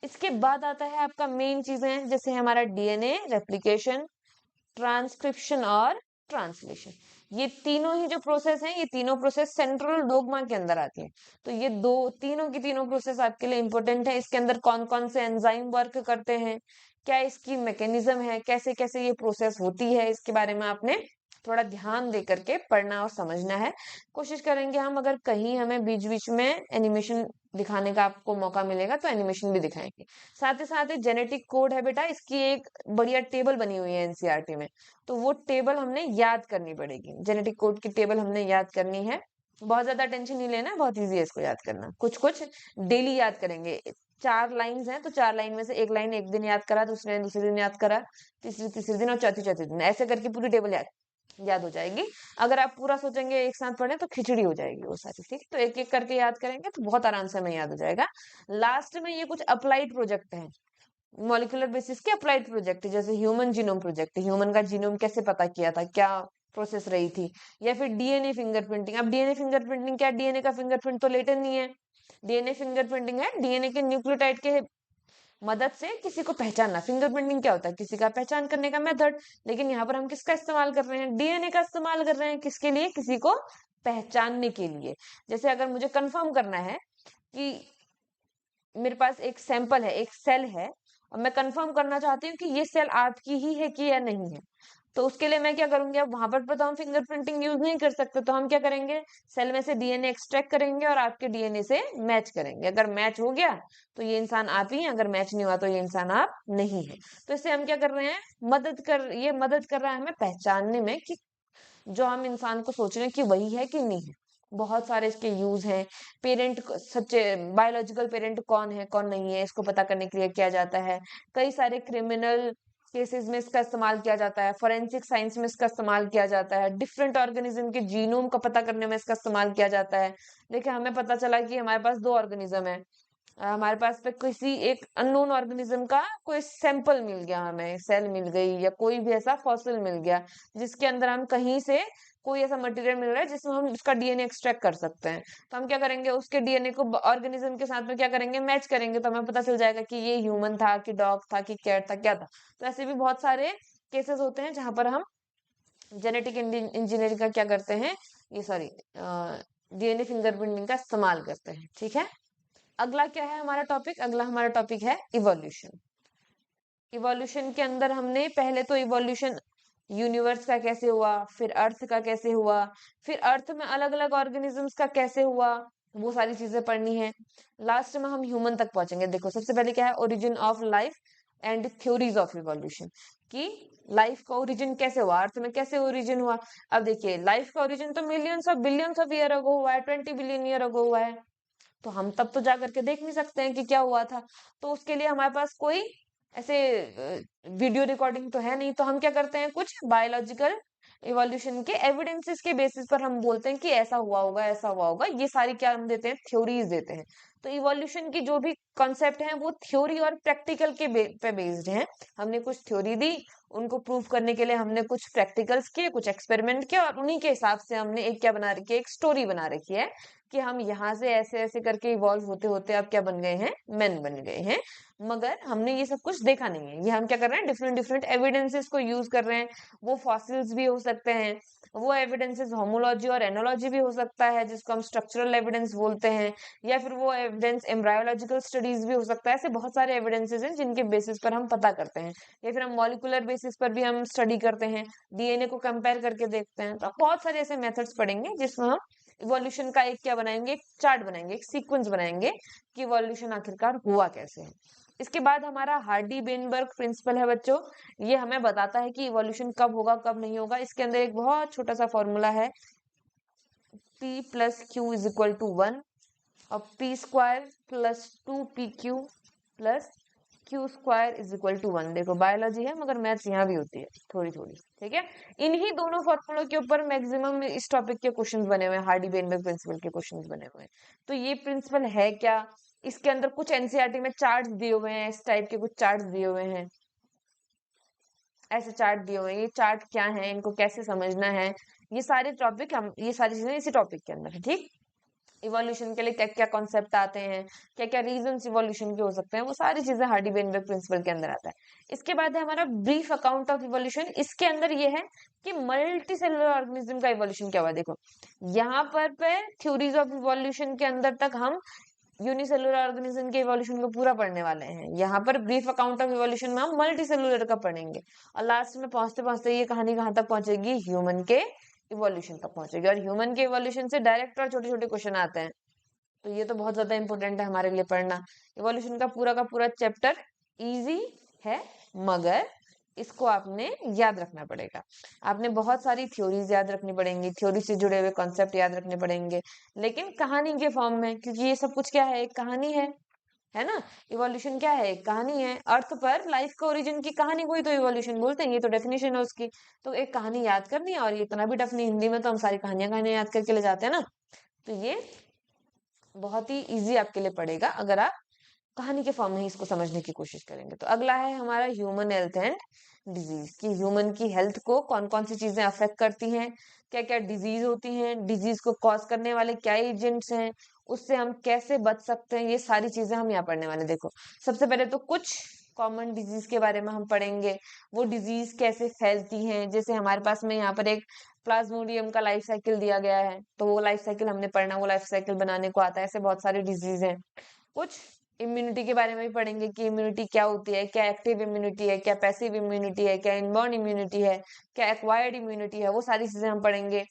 इसके बाद आता है आपका मेन चीजें, जैसे हमारा डीएनए रेप्लिकेशन, ट्रांसक्रिप्शन और ट्रांसलेशन। ये तीनों ही जो प्रोसेस हैं, ये तीनों प्रोसेस सेंट्रल डोग्मा के अंदर आती हैं। तो ये दो तीनों की तीनों प्रोसेस आपके लिए इंपॉर्टेंट है। इसके अंदर कौन कौन से एंजाइम वर्क करते हैं, क्या इसकी मैकेनिज्म है, कैसे कैसे ये प्रोसेस होती है, इसके बारे में आपने थोड़ा ध्यान दे करके पढ़ना और समझना है। कोशिश करेंगे हम, अगर कहीं हमें बीच बीच में एनिमेशन दिखाने का आपको मौका मिलेगा तो एनिमेशन भी दिखाएंगे। साथ ही साथ जेनेटिक कोड है बेटा, इसकी एक बढ़िया टेबल बनी हुई है एनसीईआरटी में, तो वो टेबल हमने याद करनी पड़ेगी। जेनेटिक कोड की टेबल हमने याद करनी है। बहुत ज्यादा टेंशन नहीं लेना, बहुत ईजी है इसको याद करना। कुछ कुछ डेली याद करेंगे। 4 लाइन्स हैं तो 4 लाइन में से एक लाइन एक दिन याद करा, दूसरे दिन दूसरे दिन याद करा, तीसरे तीसरे दिन और चौथी चौथी दिन, ऐसे करके पूरी टेबल याद याद हो जाएगी। अगर आप पूरा सोचेंगे एक साथ पढ़ें तो खिचड़ी हो जाएगी वो सारी, ठीक। तो एक एक करके याद करेंगे तो बहुत आराम से हमें याद हो जाएगा। लास्ट में ये कुछ अप्लाइड प्रोजेक्ट है, मॉलिक्यूलर बेसिस के अप्लाइड प्रोजेक्ट, जैसे ह्यूमन जीनोम प्रोजेक्ट, ह्यूमन का जीनोम कैसे पता किया था, क्या प्रोसेस रही थी। या फिर डीएनए फिंगरप्रिंटिंग। अब डीएनए फिंगरप्रिंटिंग क्या, डीएनए का फिंगरप्रिंट तो लेटर नहीं है, डीएनए फिंगरप्रिंटिंग है डीएनए के न्यूक्लियोटाइड के मदद से किसी को पहचानना। फिंगरप्रिंटिंग क्या होता है, किसी का पहचान करने का मेथड। लेकिन यहाँ पर हम किसका इस्तेमाल कर रहे हैं, डीएनए का इस्तेमाल कर रहे हैं। किसके लिए, किसी को पहचानने के लिए। जैसे अगर मुझे कंफर्म करना है कि मेरे पास एक सैंपल है, एक सेल है, और मैं कंफर्म करना चाहती हूँ कि ये सेल आपकी ही है कि या नहीं है, तो उसके लिए मैं क्या करूंगी, अब वहां पर तो हम फिंगरप्रिंटिंग यूज नहीं कर सकते, तो हम क्या करेंगे, सेल में से डीएनए एक्सट्रैक्ट करेंगे और आपके डीएनए से मैच करेंगे। अगर मैच हो गया तो ये इंसान आप ही हैं, अगर मैच नहीं हुआ तो ये इंसान आप नहीं है। तो इससे हम क्या कर रहे हैं, ये मदद कर रहा है हमें पहचानने में कि जो हम इंसान को सोच रहे हैं कि वही है कि नहीं है। बहुत सारे इसके यूज हैं। पेरेंट, सच्चे बायोलॉजिकल पेरेंट कौन है कौन नहीं है, इसको पता करने के लिए किया जाता है। कई सारे क्रिमिनल केसेस में इसका इस्तेमाल किया जाता है, फोरेंसिक साइंस में इसका इस्तेमाल किया जाता है, डिफरेंट ऑर्गेनिज्म के जीनोम का पता करने में इसका इस्तेमाल किया जाता है। देखिए, हमें पता चला कि हमारे पास 2 ऑर्गेनिज्म है, हमारे पास पे किसी एक अननोन ऑर्गेनिज्म का कोई सैंपल मिल गया, हमें सेल मिल गई या कोई भी ऐसा फॉसिल मिल गया जिसके अंदर हम कहीं से कोई ऐसा मटेरियल मिल रहा है जिसमें हम उसका डीएनए एक्सट्रैक्ट कर सकते हैं। तो हम क्या करेंगे, उसके डीएनए को ऑर्गेनिज्म के साथ में क्या करेंगे, मैच करेंगे, तो हमें पता चल जाएगा कि ये ह्यूमन था कि डॉग था कि कैट था, क्या था। तो ऐसे भी बहुत सारे केसेस होते हैं जहां पर हम जेनेटिक इंजीनियरिंग का क्या करते हैं, ये सॉरी डीएनए फिंगरप्रिंटिंग का इस्तेमाल करते हैं, ठीक है। अगला क्या है हमारा टॉपिक, अगला हमारा टॉपिक है इवोल्यूशन। इवोल्यूशन के अंदर हमने पहले तो इवोल्यूशन यूनिवर्स का कैसे हुआ, फिर अर्थ का कैसे हुआ, फिर अर्थ में अलग अलग ऑर्गेनिजम्स का कैसे हुआ, वो सारी चीजें पढ़नी है। लास्ट में हम ह्यूमन तक पहुंचेंगे। देखो, सबसे पहले क्या है, origin of life and theories of evolution, कि लाइफ का ओरिजिन कैसे हुआ, अर्थ में कैसे ओरिजिन हुआ। अब देखिए, लाइफ का ओरिजिन तो millions of billions of year ago हुआ है, 20 बिलियन ईयर अगो हुआ है। तो हम तब तो जा करके देख नहीं सकते हैं कि क्या हुआ था। तो उसके लिए हमारे पास कोई ऐसे वीडियो रिकॉर्डिंग तो है नहीं, तो हम क्या करते हैं, कुछ बायोलॉजिकल इवोल्यूशन के एविडेंसेस के बेसिस पर हम बोलते हैं कि ऐसा हुआ होगा, ऐसा हुआ होगा। ये सारी क्या हम देते हैं, थ्योरीज देते हैं। तो इवोल्यूशन की जो भी कॉन्सेप्ट है वो थ्योरी और प्रैक्टिकल के पे बेस्ड है। हमने कुछ थ्योरी दी, उनको प्रूव करने के लिए हमने कुछ प्रैक्टिकल्स किए, कुछ एक्सपेरिमेंट किए, और उन्हीं के हिसाब से हमने एक क्या बना रखी है, एक स्टोरी बना रखी है कि हम यहाँ से ऐसे ऐसे करके इवॉल्व होते होते अब क्या बन गए हैं, मैन बन गए हैं। मगर हमने ये सब कुछ देखा नहीं है। ये हम क्या कर रहे हैं, डिफरेंट डिफरेंट एविडेंसेस को यूज कर रहे हैं। वो फॉसिल्स भी हो सकते हैं, वो एविडेंसेस होमोलॉजी और एनोलॉजी भी हो सकता है, जिसको हम स्ट्रक्चरल एविडेंस बोलते हैं, या फिर वो एविडेंस एम्ब्रायोलॉजिकल स्टडीज भी हो सकता है। ऐसे बहुत सारे एविडेंसेस हैं जिनके बेसिस पर हम पता करते हैं, या फिर हम मॉलिकुलर बेसिस पर भी हम स्टडी करते हैं, डीएनए को कंपेयर करके देखते हैं। तो बहुत सारे ऐसे मेथड्स पढ़ेंगे जिसमें हम इवोल्यूशन का एक क्या बनाएंगे, एक चार्ट बनाएंगे, एक सीक्वेंस बनाएंगे कि इवोल्यूशन आखिरकार हुआ कैसे है। इसके बाद हमारा हार्डी बेनबर्ग प्रिंसिपल है बच्चों। ये हमें बताता है कि इवोल्यूशन कब होगा कब नहीं होगा। इसके अंदर एक बहुत छोटा सा फॉर्मूला है, p plus Q is equal to 1, और p square plus 2pq plus Q square is equal to 1। देखो, बायोलॉजी है मगर मैथ्स यहाँ भी होती है थोड़ी थोड़ी, ठीक है। इन्हीं दोनों फॉर्मूलों के ऊपर मैक्सिमम इस टॉपिक के क्वेश्चंस बने हुए हैं, हार्डी बेनबर्ग प्रिंसिपल के क्वेश्चंस बने हुए हैं। तो ये प्रिंसिपल है क्या, इसके अंदर कुछ एनसीईआरटी में चार्ट्स दिए हुए हैं, इस टाइप के कुछ चार्ट्स दिए हुए हैं, ऐसे चार्ट दिए हुए हैं। ये चार्ट क्या है, इनको कैसे समझना है, ये सारे टॉपिक हम, ये सारी चीजें इसी टॉपिक के अंदर है, ठीक। इवोल्यूशन के लिए क्या क्या कॉन्सेप्ट आते हैं, क्या क्या रीजंस इवोल्यूशन के हो सकते हैं, वो सारी चीजें हार्डी बेनबर्ग प्रिंसिपल के अंदर आता है। इसके बाद है हमारा ब्रीफ अकाउंट ऑफ इवोल्यूशन। इसके अंदर ये है कि मल्टी सेलुलर ऑर्गेनिज्म का इवोल्यूशन क्या हुआ। देखो, यहाँ पर थ्योरीज ऑफ इवोल्यूशन के अंदर तक हम यूनिसेलुलर ऑर्गेनिज्म के इवोल्यूशन को पूरा पढ़ने वाले हैं। यहाँ पर ब्रीफ अकाउंट ऑफ इवोल्यूशन में हम मल्टी सेलुलर का पढ़ेंगे और लास्ट में पहुंचते पहुंचते ये कहानी कहाँ तक पहुंचेगी, ह्यूमन के इवोल्यूशन तक पहुंचेगी। और ह्यूमन के इवोल्यूशन से डायरेक्ट और छोटे छोटे क्वेश्चन आते हैं, तो ये तो बहुत ज्यादा इंपॉर्टेंट है हमारे लिए पढ़ना। इवोल्यूशन का पूरा चैप्टर इजी है, मगर इसको आपने याद रखना पड़ेगा। आपने बहुत सारी थ्योरीज याद रखनी पड़ेंगी, थ्योरी से जुड़े हुए कॉन्सेप्ट याद रखने पड़ेंगे, लेकिन कहानी के फॉर्म में, क्योंकि ये सब कुछ क्या है, एक कहानी है ना। इवोल्यूशन क्या है, एक कहानी है। अर्थ पर लाइफ का ओरिजिन की कहानी को ही तो इवोल्यूशन बोलते हैं, ये तो डेफिनेशन है उसकी। तो एक कहानी याद करनी है, और ये इतना भी टफ नहीं, हिंदी में तो हम सारी कहानियां कहानियां याद करके ले जाते हैं ना। तो ये बहुत ही इजी आपके लिए पड़ेगा अगर आप कहानी के फॉर्म में ही इसको समझने की कोशिश करेंगे। तो अगला है हमारा ह्यूमन हेल्थ एंड डिजीज, की ह्यूमन की हेल्थ को कौन कौन सी चीजें अफेक्ट करती हैं, क्या क्या डिजीज होती हैं, डिजीज को कॉज करने वाले क्या एजेंट्स हैं, उससे हम कैसे बच सकते हैं, ये सारी चीजें हम यहाँ पढ़ने वाले। देखो, सबसे पहले तो कुछ कॉमन डिजीज के बारे में हम पढ़ेंगे, वो डिजीज कैसे फैलती हैं। जैसे हमारे पास में यहाँ पर एक प्लाज्मोडियम का लाइफ साइकिल दिया गया है, तो वो लाइफ साइकिल हमने पढ़ना, वो लाइफ साइकिल बनाने को आता है। ऐसे बहुत सारी डिजीज हैं। कुछ इम्यूनिटी के बारे में भी पढ़ेंगे कि इम्यूनिटी क्या होती है, क्या एक्टिव इम्यूनिटी है, क्या पैसिव इम्यूनिटी है, क्या इनबॉर्न इम्यूनिटी है, क्या एक्वायर्ड इम्यूनिटी है, वो सारी चीजें हम पढ़ेंगे।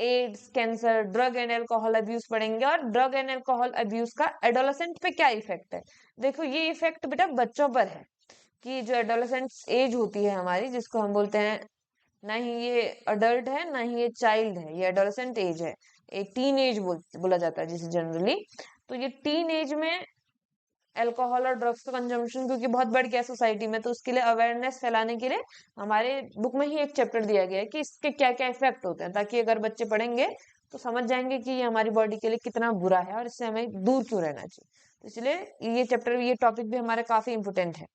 AIDS, cancer, drug and alcohol abuse पढ़ेंगे, और ड्रग एंड अल्कोहल अब्यूज का एडोलेसेंट पे क्या इफेक्ट है। देखो, ये इफेक्ट बेटा बच्चों पर है, कि जो एडोलेसेंट एज होती है हमारी, जिसको हम बोलते हैं, ना ही ये अडल्ट है ना ही ये चाइल्ड है, ये एडोलेसेंट एज है, एक टीन एज बोला जाता है जिसे जनरली। तो ये टीन एज में अल्कोहल और ड्रग्स का कंजम्पशन क्योंकि बहुत बढ़ गया सोसाइटी में, तो उसके लिए अवेयरनेस फैलाने के लिए हमारे बुक में ही एक चैप्टर दिया गया है कि इसके क्या क्या इफेक्ट होते हैं, ताकि अगर बच्चे पढ़ेंगे तो समझ जाएंगे कि ये हमारी बॉडी के लिए कितना बुरा है और इससे हमें दूर क्यों रहना चाहिए। तो इसलिए ये चैप्टर, ये टॉपिक भी हमारे काफी इंपोर्टेंट है।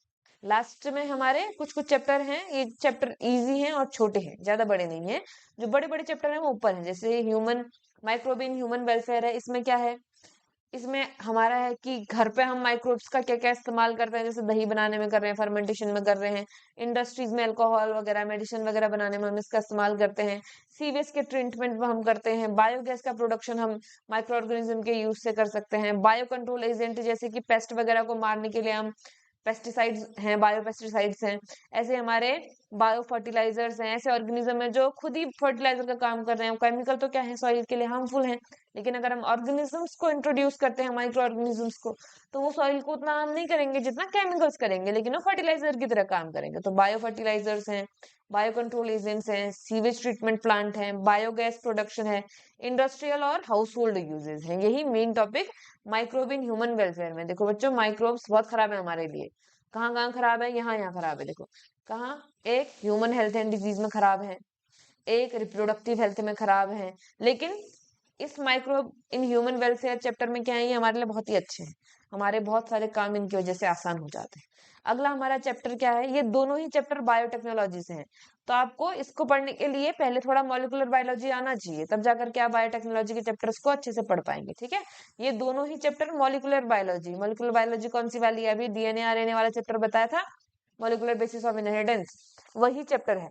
लास्ट में हमारे कुछ कुछ चैप्टर हैं, ये चैप्टर इजी हैं और छोटे हैं, ज्यादा बड़े नहीं है। जो बड़े बड़े चैप्टर हैं वो ऊपर हैं, जैसे ह्यूमन माइक्रोबियम ह्यूमन वेलफेयर है। इसमें क्या है, इसमें हमारा है कि घर पे हम माइक्रोब्स का क्या क्या इस्तेमाल करते हैं, जैसे दही बनाने में कर रहे हैं, फर्मेंटेशन में कर रहे हैं, इंडस्ट्रीज में अल्कोहल वगैरह मेडिसिन वगैरह बनाने में हम इसका इस्तेमाल करते हैं, सीवेज के ट्रीटमेंट में हम करते हैं, बायोगैस का प्रोडक्शन हम माइक्रो ऑर्गेनिज्म के यूज से कर सकते हैं, बायो कंट्रोल एजेंट जैसे कि पेस्ट वगैरह को मारने के लिए हम पेस्टिसाइड्स हैं, बायो पेस्टिसाइड्स हैं, ऐसे हमारे बायो फर्टिलाइजर्स हैं, ऐसे ऑर्गेनिज्म है जो खुद ही फर्टिलाइजर का काम कर रहे हैं। केमिकल तो क्या है, सॉइल के लिए हार्मफुल है, लेकिन अगर हम ऑर्गेनिजम्स को इंट्रोड्यूस करते हैं, माइक्रो ऑर्गेनिजम्स को, तो वो सॉइल को उतना हार्म नहीं करेंगे जितना केमिकल्स करेंगे, लेकिन वो फर्टिलाइजर की तरह काम करेंगे। तो बायो फर्टिलाइजर्स हैं, बायो कंट्रोल एजेंट्स हैं, सीवेज ट्रीटमेंट प्लांट है, बायोगैस प्रोडक्शन है, इंडस्ट्रियल और हाउस होल्ड यूजेस हैं। यही main topic microbe in human welfare में। देखो बच्चों, माइक्रोब्स बहुत खराब है हमारे लिए। कहाँ कहाँ खराब है, यहाँ यहाँ खराब है। देखो कहाँ, एक ह्यूमन हेल्थ एंड डिजीज में खराब है, एक रिप्रोडक्टिव हेल्थ में खराब है, लेकिन इस micro in human welfare chapter में क्या है, ये हमारे लिए बहुत ही अच्छे हैं, हमारे बहुत सारे काम इनकी वजह से आसान हो जाते हैं। अगला हमारा चैप्टर क्या है, ये दोनों ही चैप्टर बायोटेक्नोलॉजी से हैं, तो आपको इसको पढ़ने के लिए पहले थोड़ा मॉलिक्यूलर बायोलॉजी आना चाहिए, तब जाकर के आप बायोटेक्नोलॉजी के चैप्टर्स को अच्छे से पढ़ पाएंगे। ठीक है, ये दोनों ही chapter molecular biology, molecular biology कौन सी वाली है, अभी डीएनए आरएनए वाला चैप्टर बताया था, मॉलिक्यूलर बेसिस ऑफ इनहेरिटेंस, वही चैप्टर है।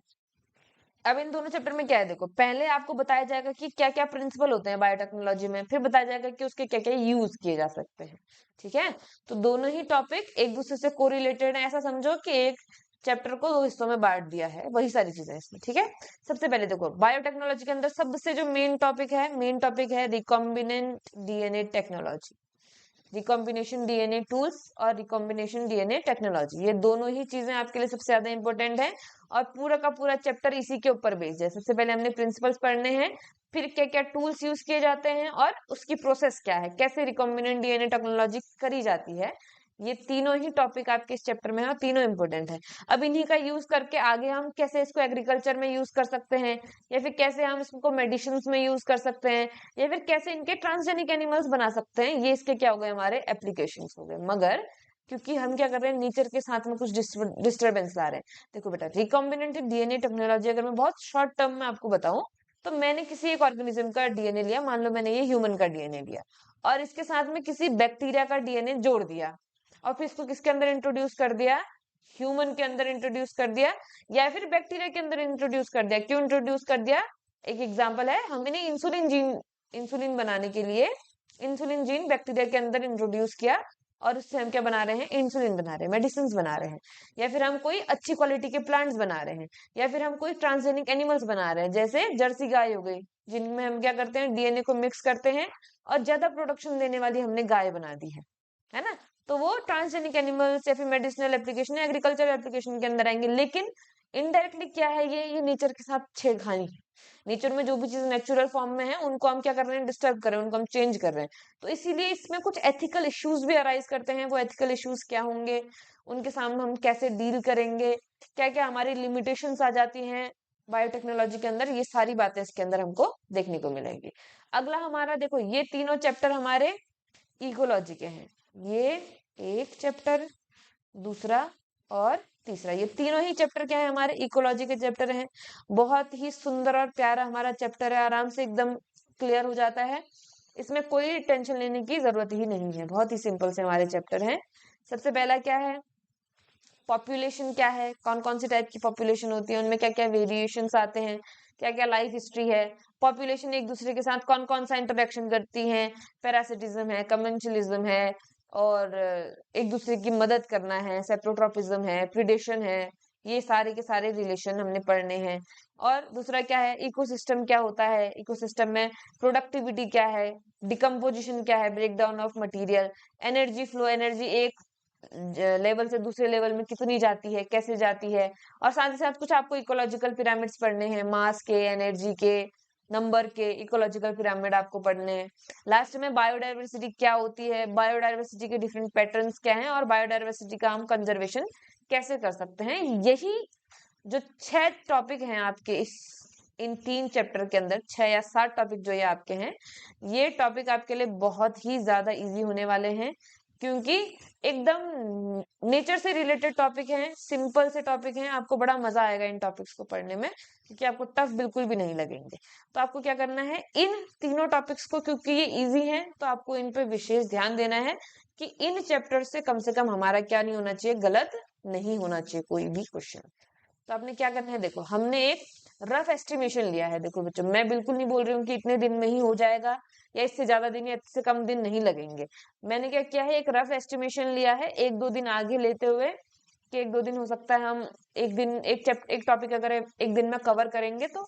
अब इन दोनों चैप्टर में क्या है, देखो पहले आपको बताया जाएगा कि क्या क्या प्रिंसिपल होते हैं बायोटेक्नोलॉजी में, फिर बताया जाएगा कि उसके क्या क्या यूज किए जा सकते हैं। ठीक है, तो दोनों ही टॉपिक एक दूसरे से कोरिलेटेड है, ऐसा समझो कि एक चैप्टर को दो हिस्सों में बांट दिया है, वही सारी चीजें इसमें। ठीक है, सबसे पहले देखो बायोटेक्नोलॉजी के अंदर सबसे जो मेन टॉपिक है recombinant DNA technology, recombination DNA tools और रिकॉम्बिनेशन डीएनए टेक्नोलॉजी, ये दोनों ही चीजें आपके लिए सबसे ज्यादा इंपॉर्टेंट है, और पूरा का पूरा चैप्टर इसी के ऊपर बेस्ड है। सबसे पहले हमने प्रिंसिपल्स पढ़ने हैं, फिर क्या क्या टूल्स यूज किए जाते हैं और उसकी प्रोसेस क्या है, कैसे रिकॉम्बिनेंट डीएनए टेक्नोलॉजी करी जाती है, ये तीनों ही टॉपिक आपके इस चैप्टर में है और तीनों इंपॉर्टेंट है। अब इन्हीं का यूज करके आगे हम कैसे इसको एग्रीकल्चर में यूज कर सकते हैं, या फिर कैसे हम इसको मेडिसिन में यूज कर सकते हैं, या फिर कैसे इनके ट्रांसजेनिक एनिमल्स बना सकते हैं, ये इसके क्या हो गए, हमारे एप्लीकेशंस हो गए। मगर क्योंकि हम क्या कर रहे हैं, नेचर के साथ में कुछ डिस्टर्बेंस ला रहे हैं। देखो बेटा, रिकॉम्बिनेंट डीएनए टेक्नोलॉजी अगर मैं बहुत शॉर्ट टर्म में आपको बताऊं, तो मैंने किसी एक ऑर्गेनिज्म का डीएनए लिया, मान लो मैंने ये ह्यूमन का डीएनए लिया, और इसके साथ में किसी बैक्टीरिया का डीएनए जोड़ दिया, और फिर इसको किसके अंदर इंट्रोड्यूस कर दिया, ह्यूमन के अंदर इंट्रोड्यूस कर दिया, या फिर बैक्टीरिया के अंदर इंट्रोड्यूस कर दिया। क्यों इंट्रोड्यूस कर दिया, एक एग्जांपल है, हमने इंसुलिन जीन, इंसुलिन बनाने के लिए इंसुलिन जीन बैक्टीरिया के अंदर इंट्रोड्यूस किया और उससे हम क्या बना रहे हैं, इंसुलिन बना रहे हैं, मेडिसिन बना रहे हैं, या फिर हम कोई अच्छी क्वालिटी के प्लांट्स बना रहे हैं, या फिर हम कोई ट्रांसजेनिक एनिमल्स बना रहे हैं, जैसे जर्सी गाय हो गई, जिनमें हम क्या करते हैं, डीएनए को मिक्स करते हैं और ज्यादा प्रोडक्शन देने वाली हमने गाय बना दी है ना। तो वो ट्रांसजेनिक एनिमल्स या फिर मेडिसिनल एप्लीकेशन या एग्रीकल्चर एप्लीकेशन के अंदर आएंगे, लेकिन इनडायरेक्टली क्या है, ये नेचर के साथ छेड़खानी है। नेचर में जो भी चीज नेचुरल फॉर्म में है उनको हम क्या कर रहे हैं, डिस्टर्ब कर रहे हैं, उनको हम चेंज कर रहे हैं। तो इसीलिए इसमें कुछ एथिकल इश्यूज भी अराइज करते हैं। वो एथिकल इश्यूज क्या होंगे, उनके सामने हम कैसे डील करेंगे, क्या क्या हमारी लिमिटेशंस आ जाती हैं बायोटेक्नोलॉजी के अंदर, ये सारी बातें इसके अंदर हमको देखने को मिलेंगी। अगला हमारा देखो, ये तीनों चैप्टर हमारे इकोलॉजी के हैं। ये एक चैप्टर, दूसरा और तीसरा, ये तीनों ही चैप्टर क्या है, हमारे इकोलॉजी के चैप्टर हैं। बहुत ही सुंदर और प्यारा हमारा चैप्टर है, आराम से एकदम क्लियर हो जाता है। इसमें कोई टेंशन लेने की जरूरत ही नहीं है, बहुत ही सिंपल से हमारे चैप्टर हैं। सबसे पहला क्या है, पॉपुलेशन क्या है, कौन कौन सी टाइप की पॉपुलेशन होती है, उनमें क्या क्या वेरिएशंस आते हैं, क्या क्या लाइफ हिस्ट्री है, पॉपुलेशन एक दूसरे के साथ कौन कौन सा इंटरेक्शन करती है, पैरासिटिज्म है, कमेंशलिज्म है, और एक दूसरे की मदद करना है, सेप्रोट्रोपिज्म है, प्रिडेशन है, ये सारे के सारे रिलेशन हमने पढ़ने हैं। और दूसरा क्या है, इकोसिस्टम क्या होता है, इकोसिस्टम में प्रोडक्टिविटी क्या है, डिकम्पोजिशन क्या है, breakdown of material, energy flow, energy एक लेवल से दूसरे लेवल में कितनी जाती है, कैसे जाती है, और साथ ही साथ कुछ आपको इकोलॉजिकल पिरामिड्स पढ़ने हैं, मास के, एनर्जी के, नंबर के इकोलॉजिकल पिरामिड आपको पढ़ने हैं। लास्ट में बायोडायवर्सिटी क्या होती है, बायोडायवर्सिटी के डिफरेंट पैटर्न्स क्या हैं, और बायोडायवर्सिटी का हम कंजर्वेशन कैसे कर सकते हैं। यही जो 6 टॉपिक हैं आपके इस इन 3 चैप्टर के अंदर, 6 या 7 टॉपिक जो ये आपके हैं, ये टॉपिक आपके लिए बहुत ही ज्यादा इजी होने वाले हैं, क्योंकि एकदम नेचर से रिलेटेड टॉपिक हैं, सिंपल से टॉपिक हैं, आपको बड़ा मजा आएगा इन टॉपिक्स को पढ़ने में, क्योंकि आपको टफ बिल्कुल भी नहीं लगेंगे। तो आपको क्या करना है, इन तीनों टॉपिक्स को, क्योंकि ये इजी हैं, तो आपको इन पे विशेष ध्यान देना है कि इन चैप्टर से कम हमारा क्या नहीं होना चाहिए, गलत नहीं होना चाहिए कोई भी क्वेश्चन। तो आपने क्या करना है, देखो हमने एक रफ एस्टिमेशन लिया है। देखो बच्चों, मैं बिल्कुल नहीं बोल रही हूँ कि इतने दिन में ही हो जाएगा या इससे ज्यादा दिन या इससे कम दिन नहीं लगेंगे। मैंने क्या किया है, एक रफ एस्टिमेशन लिया है, एक दो दिन आगे लेते हुए, कि एक दो दिन हो सकता है हम एक दिन एक टॉपिक अगर एक दिन में कवर करेंगे तो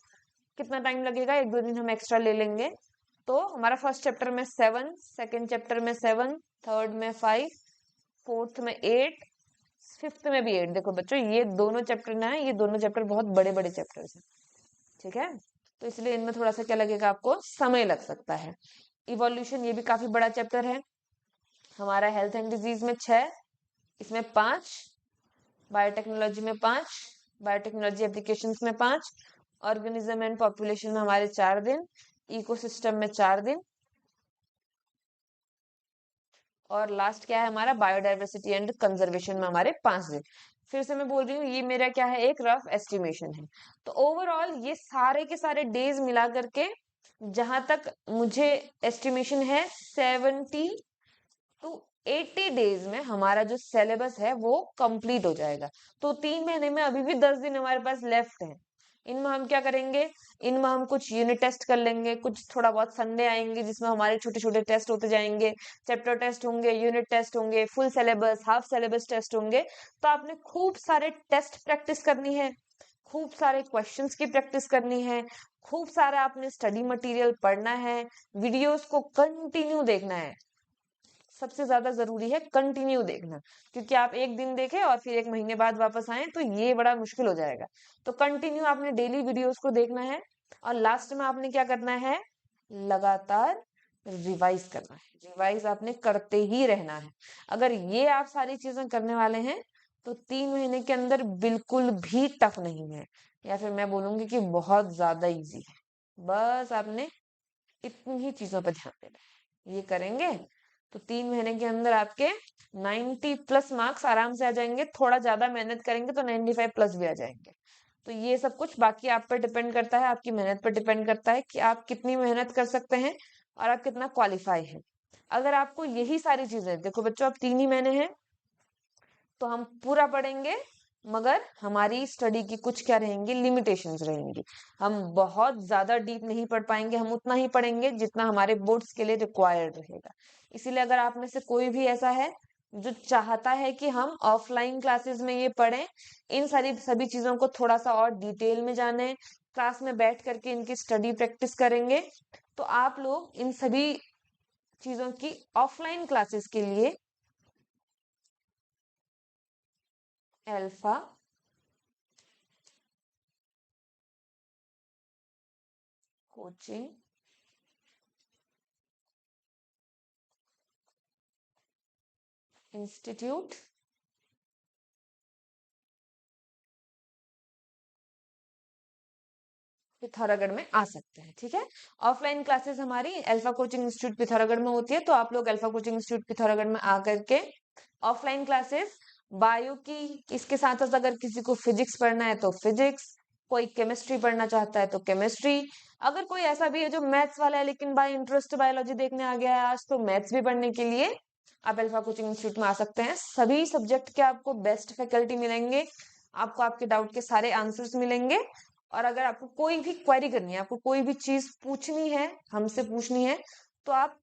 कितना टाइम लगेगा, एक दो दिन हम एक्स्ट्रा ले लेंगे। तो हमारा फर्स्ट चैप्टर में 7, सेकेंड चैप्टर में 7, थर्ड में 5, फोर्थ में 8, फिफ्थ में भी 8। देखो बच्चों, ये दोनों चैप्टर ना है, ये दोनों चैप्टर बहुत बड़े बड़े चैप्टर्स हैं, ठीक है। तो इसलिए इनमें थोड़ा सा क्या लगेगा, आपको समय लग सकता है। इवोल्यूशन, ये भी काफी बड़ा चैप्टर है हमारा। हेल्थ एंड डिजीज में 6, इसमें 5, बायोटेक्नोलॉजी में 5, बायोटेक्नोलॉजी एप्लीकेशंस में 5, ऑर्गेनिज्म एंड पॉपुलेशन में हमारे 4 दिन, इकोसिस्टम में 4 दिन, और लास्ट क्या है हमारा, बायोडायवर्सिटी एंड कंजर्वेशन में हमारे 5 दिन। फिर से मैं बोल रही हूँ, ये मेरा क्या है, एक रफ एस्टिमेशन है। तो ओवरऑल ये सारे के सारे डेज मिला करके, जहां तक मुझे एस्टिमेशन है, 70 to 80 डेज में हमारा जो सिलेबस है वो कंप्लीट हो जाएगा। तो 3 महीने में अभी भी 10 दिन हमारे पास लेफ्ट है। इनमें हम क्या करेंगे, इनमें हम कुछ यूनिट टेस्ट कर लेंगे, कुछ थोड़ा बहुत संडे आएंगे जिसमें हमारे छोटे छोटे टेस्ट होते जाएंगे, चैप्टर टेस्ट होंगे, यूनिट टेस्ट होंगे, full syllabus, half syllabus test होंगे। तो आपने खूब सारे टेस्ट प्रैक्टिस करनी है, खूब सारे क्वेश्चंस की प्रैक्टिस करनी है, खूब सारा आपने स्टडी मटेरियल पढ़ना है, वीडियोस को कंटिन्यू देखना है। सबसे ज्यादा जरूरी है कंटिन्यू देखना, क्योंकि आप एक दिन देखें और फिर 1 महीने बाद वापस आए तो ये बड़ा मुश्किल हो जाएगा। तो कंटिन्यू आपने डेली वीडियोस को देखना है, और लास्ट में आपने क्या करना है, लगातार रिवाइज करना है। रिवाइज आपने करते ही रहना है। अगर ये आप सारी चीजें करने वाले हैं तो 3 महीने के अंदर बिल्कुल भी टफ नहीं है, या फिर मैं बोलूंगी कि बहुत ज्यादा इजी है। बस आपने इतनी ही चीजों पर ध्यान देना है, ये करेंगे तो 3 महीने के अंदर आपके 90+ मार्क्स आराम से आ जाएंगे। थोड़ा ज्यादा मेहनत करेंगे तो 95+ भी आ जाएंगे। तो ये सब कुछ बाकी आप पर डिपेंड करता है, आपकी मेहनत पर डिपेंड करता है कि आप कितनी मेहनत कर सकते हैं और आप कितना क्वालिफाई है। अगर आपको यही सारी चीजें, देखो बच्चों अब 3 ही महीने हैं, तो हम पूरा पढ़ेंगे मगर हमारी स्टडी की कुछ क्या रहेंगी, लिमिटेशंस रहेंगी। हम बहुत ज्यादा डीप नहीं पढ़ पाएंगे, हम उतना ही पढ़ेंगे जितना हमारे बोर्ड्स के लिए रिक्वायर्ड रहेगा। इसीलिए अगर आप में से कोई भी ऐसा है जो चाहता है कि हम ऑफलाइन क्लासेस में ये पढ़ें, इन सारी सभी चीजों को थोड़ा सा और डिटेल में जाने, क्लास में बैठ करके इनकी स्टडी प्रैक्टिस करेंगे, तो आप लोग इन सभी चीजों की ऑफलाइन क्लासेस के लिए अल्फा कोचिंग इंस्टीट्यूट पिथौरागढ़ में आ सकते हैं। ठीक है, ऑफलाइन क्लासेस हमारी अल्फा कोचिंग इंस्टीट्यूट पिथौरागढ़ में होती है, तो आप लोग अल्फा कोचिंग इंस्टीट्यूट पिथौरागढ़ में आकर के ऑफलाइन क्लासेस बायो की, इसके साथ साथ अगर किसी को फिजिक्स पढ़ना है तो फिजिक्स, कोई केमिस्ट्री पढ़ना चाहता है तो केमिस्ट्री, अगर कोई ऐसा भी है जो मैथ्स वाला है लेकिन बाय इंटरेस्ट बायोलॉजी देखने आ गया है आज, तो मैथ्स भी पढ़ने के लिए आप अल्फा कोचिंग इंस्टीट्यूट में आ सकते हैं। सभी सब्जेक्ट के आपको बेस्ट फैकल्टी मिलेंगे, आपको आपके डाउट के सारे आंसर्स मिलेंगे। और अगर आपको कोई भी क्वेरी करनी है, आपको कोई भी चीज पूछनी है, हमसे पूछनी है, तो आप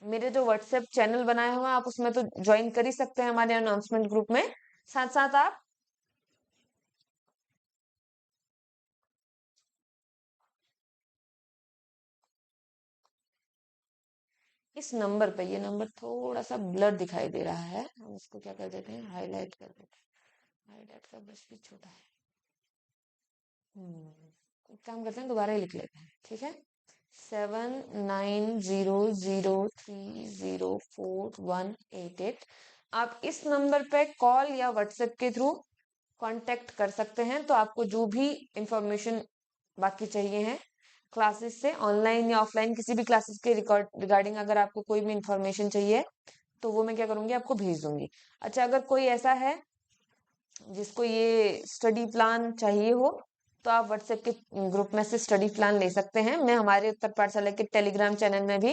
मेरे जो व्हाट्सएप चैनल बनाए हुए हैं आप उसमें तो ज्वाइन कर ही सकते हैं हमारे अनाउंसमेंट ग्रुप में। साथ साथ आप इस नंबर पे, ये नंबर थोड़ा सा ब्लर दिखाई दे रहा है, हम इसको क्या कर देते हैं, हाईलाइट कर देते हैं। हाईलाइट का ब्रश भी छोटा है। एक काम करते हैं, दोबारा ही लिख लेते हैं। ठीक है, 7900030418। आप इस नंबर पे कॉल या व्हाट्सएप के थ्रू कांटेक्ट कर सकते हैं, तो आपको जो भी इंफॉर्मेशन बाकी चाहिए है क्लासेस से, ऑनलाइन या ऑफलाइन किसी भी क्लासेस के रिगार्डिंग अगर आपको कोई भी इंफॉर्मेशन चाहिए तो वो मैं क्या करूंगी, आपको भेज दूंगी। अच्छा, अगर कोई ऐसा है जिसको ये स्टडी प्लान चाहिए हो, तो आप व्हाट्सएप के ग्रुप में से स्टडी प्लान ले सकते हैं। मैं हमारे उत्तर पाठशाला के टेलीग्राम चैनल में भी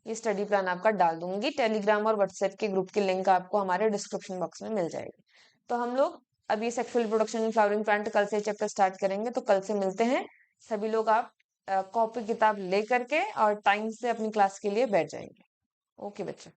ये स्टडी प्लान आपका डाल दूंगी। टेलीग्राम और व्हाट्सएप के ग्रुप की लिंक आपको हमारे डिस्क्रिप्शन बॉक्स में मिल जाएगी। तो हम लोग अभी sexual reproduction in flowering plant कल से चैप्टर स्टार्ट करेंगे, तो कल से मिलते हैं। सभी लोग आप कॉपी किताब ले करके और टाइम से अपनी क्लास के लिए बैठ जाएंगे। ओके बच्चों।